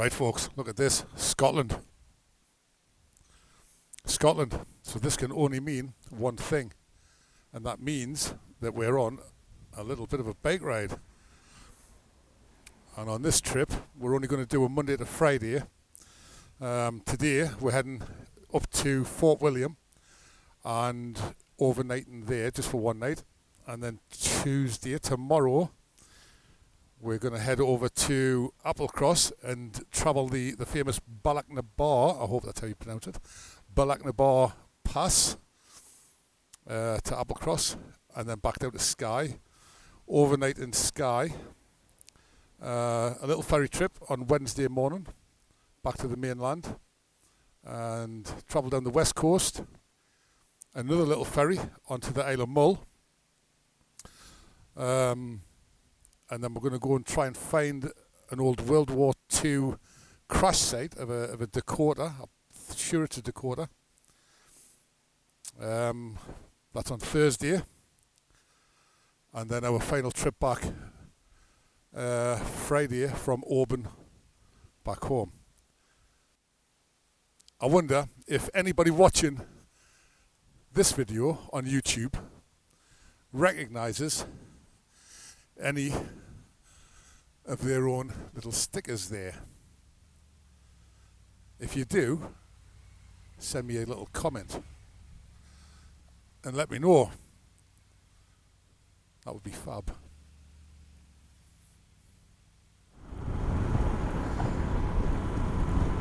Right, folks, look at this. Scotland. Scotland. So this can only mean one thing, and that means that we're on a little bit of a bike ride. And on this trip, we're only going to do a Monday to Friday. Today, we're heading up to Fort William and overnighting there just for one night. And then Tuesday, tomorrow, we're going to head over to Applecross and travel the famous Ballochnabar, I hope that's how you pronounce it, Ballochnabar Pass to Applecross, and then back down to Skye. Overnight in Skye. A little ferry trip on Wednesday morning back to the mainland and travel down the west coast. Another little ferry onto the Isle of Mull. And then we're going to go and try and find an old World War II crash site of a Dakota. I'm sure it's a Dakota. That's on Thursday. And then our final trip back Friday from Auburn back home. I wonder if anybody watching this video on YouTube recognises any of their own little stickers there. If you do, send me a little comment and let me know. That would be fab.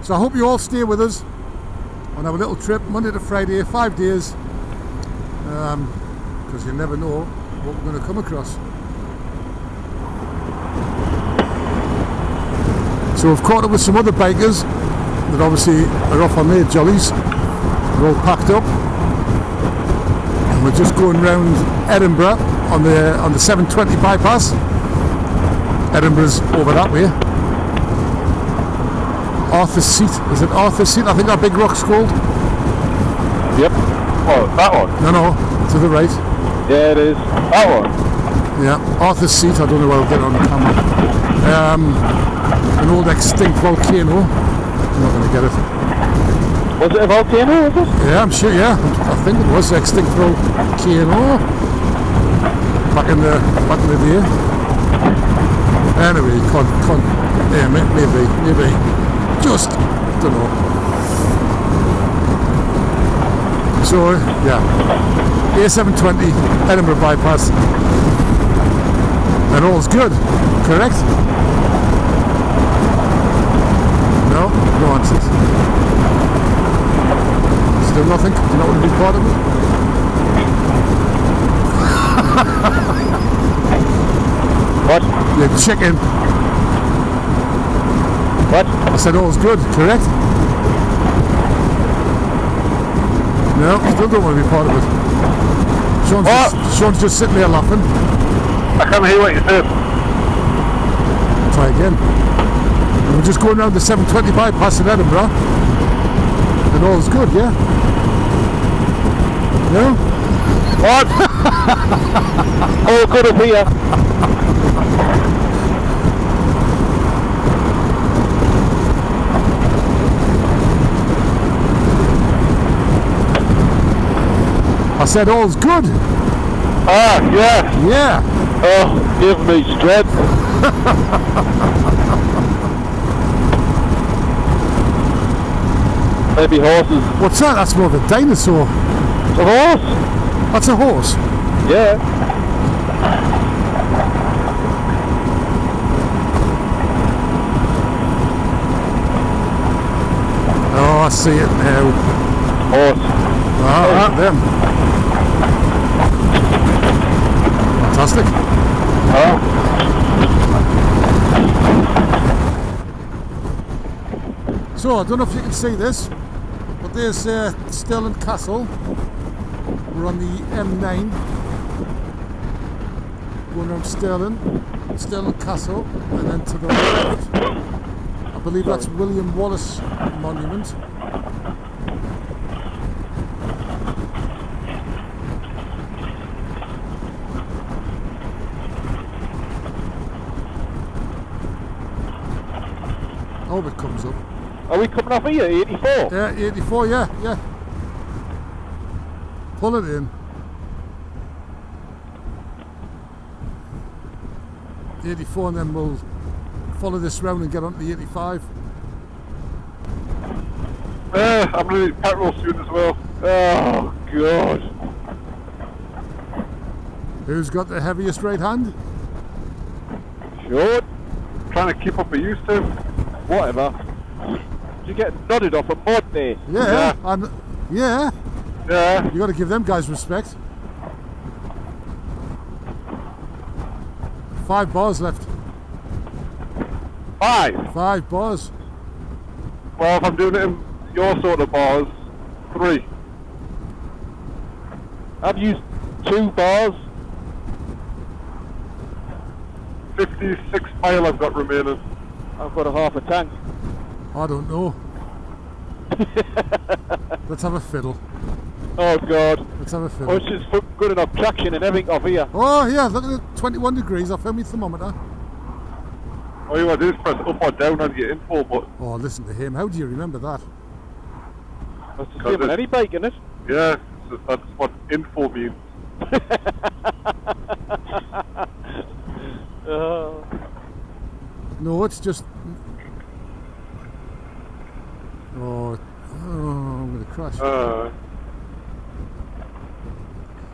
So I hope you all stay with us on our little trip, Monday to Friday, 5 days, because you never know what we're going to come across. So we've caught up with some other bikers that obviously are off on their jollies. They're all packed up, and we're just going round Edinburgh on the 720 bypass. Edinburgh's over that way. Arthur's Seat, is it Arthur's Seat? I think that big rock's called. Yep. Oh, that one? No, to the right. Yeah, it is. That one? Yeah, Arthur's Seat, I don't know where I'll get it on the camera. An old extinct volcano. I'm not going to get it. Was it a volcano, was it? Yeah, I'm sure, yeah. I think it was extinct volcano. Back in the day. Anyway, yeah, maybe. Just, don't know. So, yeah. A720, Edinburgh bypass. And all's good, correct? No answers. Still nothing? Do you not want to be part of it? What? You chicken. What? I said all's good, correct? No, still don't want to be part of it. Sean's just sitting there laughing. I can't hear what you said. Try again. We're just going around the 720 bypass in Edinburgh, and all's good, yeah? No? What? All good up here. I said all's good. Ah, yeah. Yeah. Oh, give me strength. Maybe horses. What's that? That's more of a dinosaur. A horse? That's a horse? Yeah. Oh, I see it now. Horse. Ah, look at them. Fantastic. Oh. So, I don't know if you can see this, but there's Stirling Castle. We're on the M9, going around Stirling Castle, and then to the left, I believe that's William Wallace Monument. hope it comes up. Are we coming off here, 84? Yeah, 84, yeah. Pull it in. 84, and then we'll follow this round and get onto the 85. I'm going to need petrol soon as well. Oh, God. Who's got the heaviest right hand? Sure. Trying to keep up with you two. Whatever. You get nodded off a mod there. Yeah. And yeah. Yeah. You got to give them guys respect. 5 bars left. 5. 5 bars. Well, if I'm doing it in your sort of bars, 3. I've used 2 bars. 56 mile I've got remaining. I've got a half a tank. I don't know. Let's have a fiddle. Oh, God. Let's have a Oh, fiddle. it's just good enough traction and everything off here. Oh yeah, look at it, 21 degrees. I found my thermometer. All you want to do is press up or down on your info button. Oh, listen to him. How do you remember that? That's the same on any bike, isn't it? Yeah, that's what info means. No, it's just. Oh, I'm gonna crash.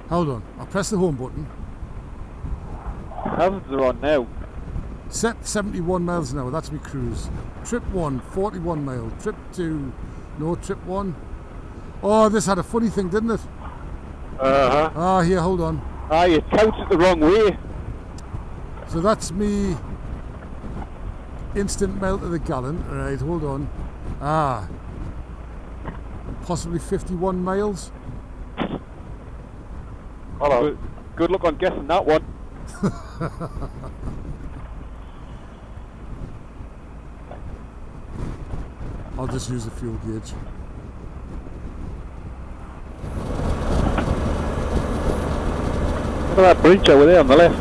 Hold on. I'll press the home button. Hazards are on now. Set 71 miles an hour. That's me cruise. Trip 1, 41 mile. Trip 2, no. Trip 1. Oh, this had a funny thing, didn't it? Ah, here, hold on. Ah, you counts it the wrong way. So that's me instant mile to the gallon. Right, hold on. Ah, possibly 51 miles. Hello. Good luck on guessing that one. I'll just use the fuel gauge. Look at that bridge over there on the left.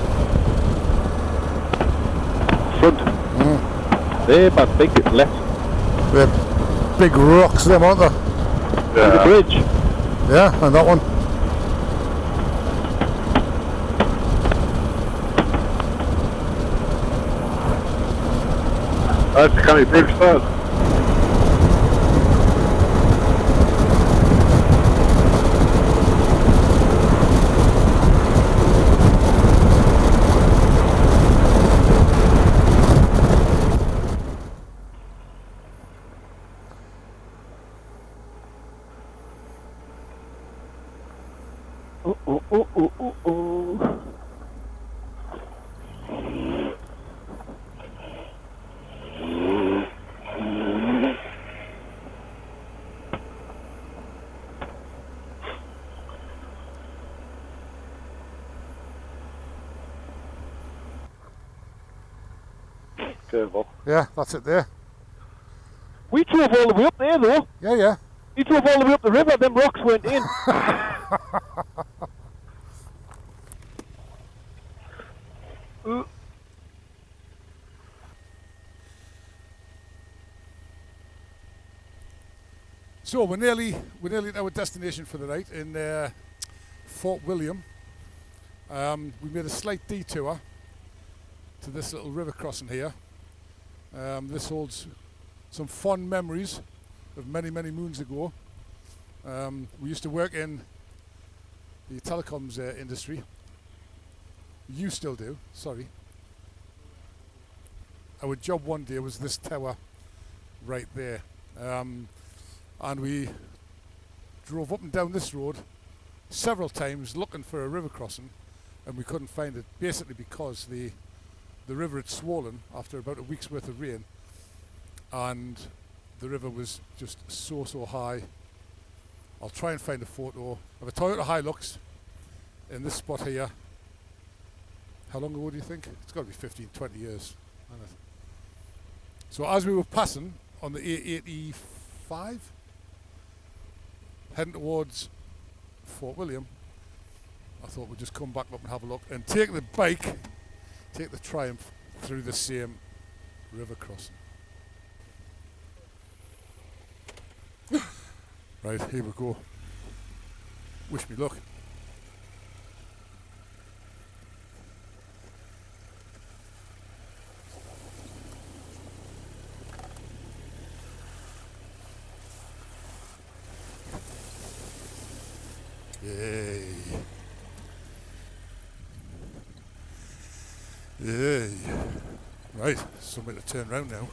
Front. There, but big left. They're big rocks, them, aren't they? Yeah. The bridge. Yeah, and that one. That's the kind of bridge that. Yeah, that's it there. We drove all the way up there though. Yeah. You drove all the way up the river, them rocks went in. So we're nearly at our destination for the night in Fort William. We made a slight detour to this little river crossing here. This holds some fond memories of many moons ago. We used to work in the telecoms industry. You still do, sorry. Our job one day was this tower right there. And we drove up and down this road several times looking for a river crossing, and we couldn't find it, basically because the river had swollen after about a week's worth of rain, and the river was just so high. I'll try and find a photo of a Toyota Hilux in this spot here. How long ago do you think? It's got to be 15-20 years. Hasn't it? So as we were passing on the A85, heading towards Fort William, I thought we'd just come back up and have a look and take the Triumph through the same river crossing. Right, here we go. Wish me luck. Yay. Yay. Right, somewhere to turn round now.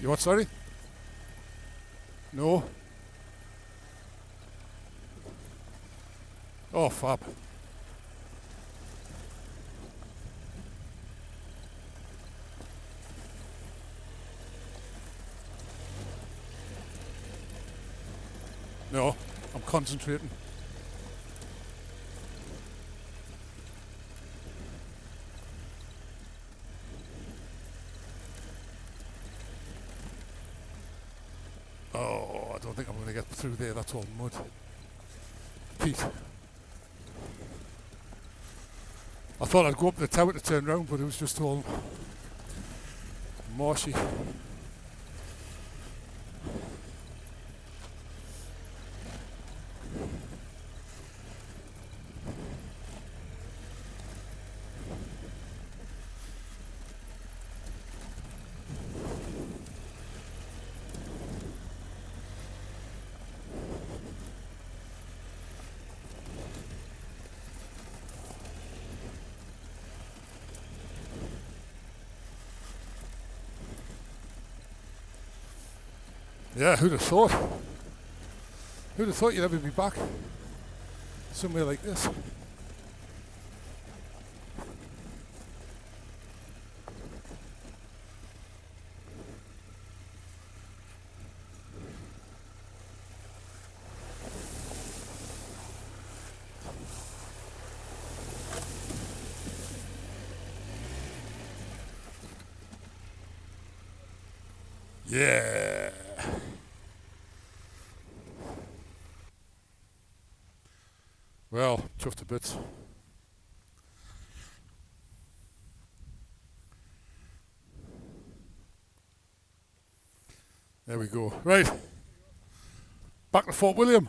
You what, sorry? No? Oh, fab. No, I'm concentrating. Oh, I don't think I'm going to get through there. That's all mud. Peat. I thought I'd go up the tower to turn round, but it was just all marshy. Yeah, who'd have thought? Who'd have thought you'd ever be back somewhere like this? Yeah. Well, chuffed to bits. There we go. Right. Back to Fort William.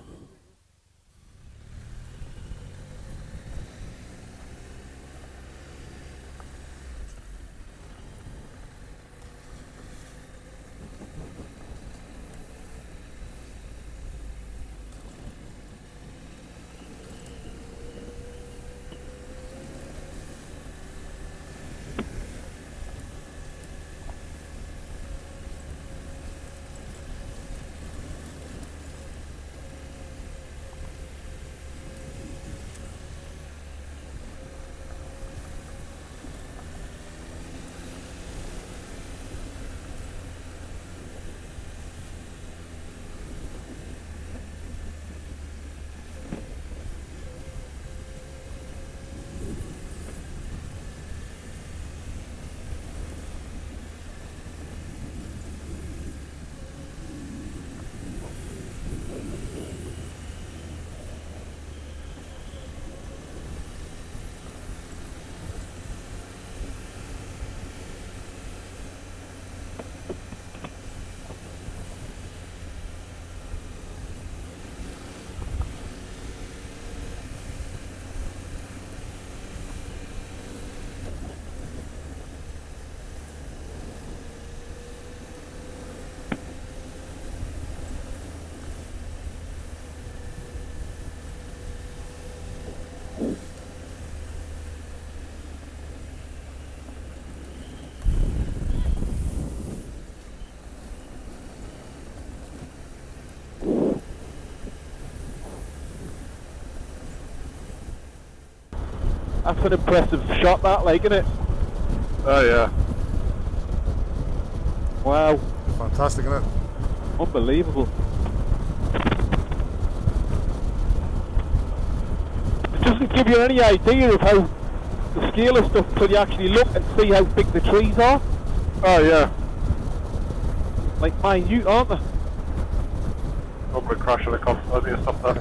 That's an impressive shot, that, like, isn't it? Oh yeah. Wow. Fantastic. fantastic, isn't it? Unbelievable. It doesn't give you any idea of how the scale of stuff till you actually look and see how big the trees are. Oh yeah. Like minute, aren't they? I'm going to crash on a console. I need to stop that.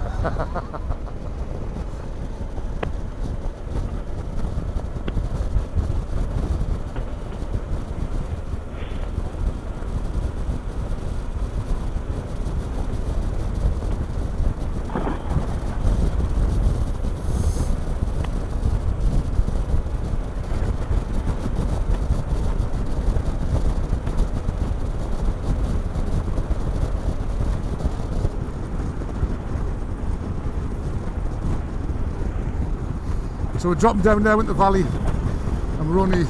So we're dropping down now into the valley, and we're only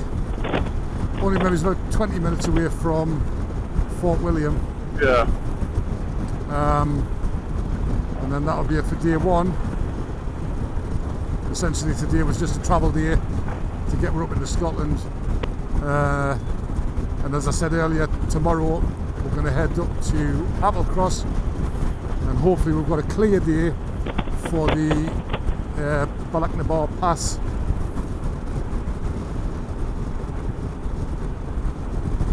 maybe about 20 minutes away from Fort William. Yeah. And then that'll be it for day one. Essentially today was just a travel day to get her up into Scotland. And as I said earlier, tomorrow we're going to head up to Applecross, and hopefully we've got a clear day for the Balaknabar Pass.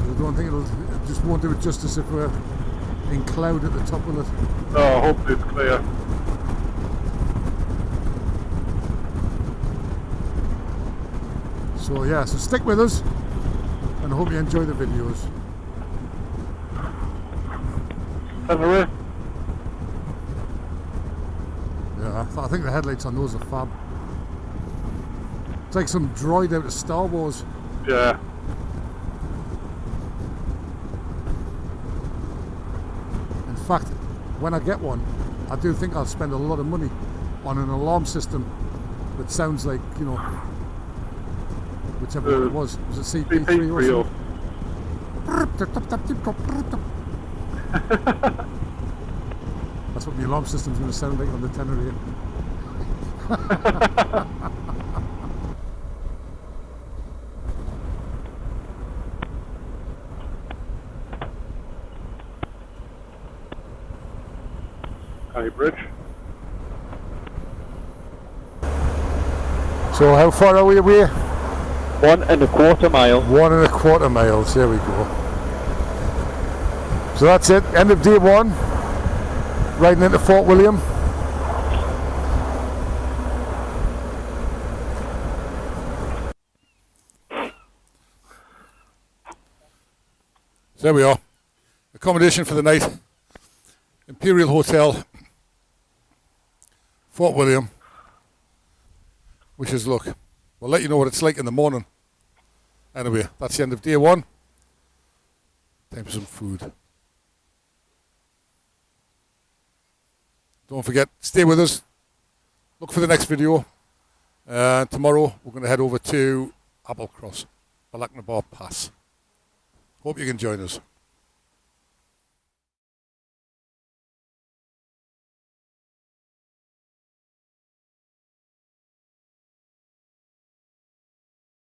I don't think it just won't do it justice if we're in cloud at the top of it. Oh, hopefully it's clear. So yeah, so stick with us, and I hope you enjoy the videos. Anyway. Yeah, I think the headlights on those are fab. It's like some droid out of Star Wars. Yeah. In fact, when I get one, I do think I'll spend a lot of money on an alarm system that sounds like, you know, whichever one it was. Was it CP3 or something? That's what the alarm system's going to sound like on the tenor here. High Bridge. So how far are we away? 1.25 miles. 1.25 miles, there we go. So that's it, end of day one, riding into Fort William. So there we are, accommodation for the night, Imperial Hotel, Fort William. Wish us luck. We'll let you know what it's like in the morning. Anyway, that's the end of day one. Time for some food. Don't forget, stay with us. Look for the next video. Tomorrow we're going to head over to Applecross, Balaknabar Pass. Hope you can join us.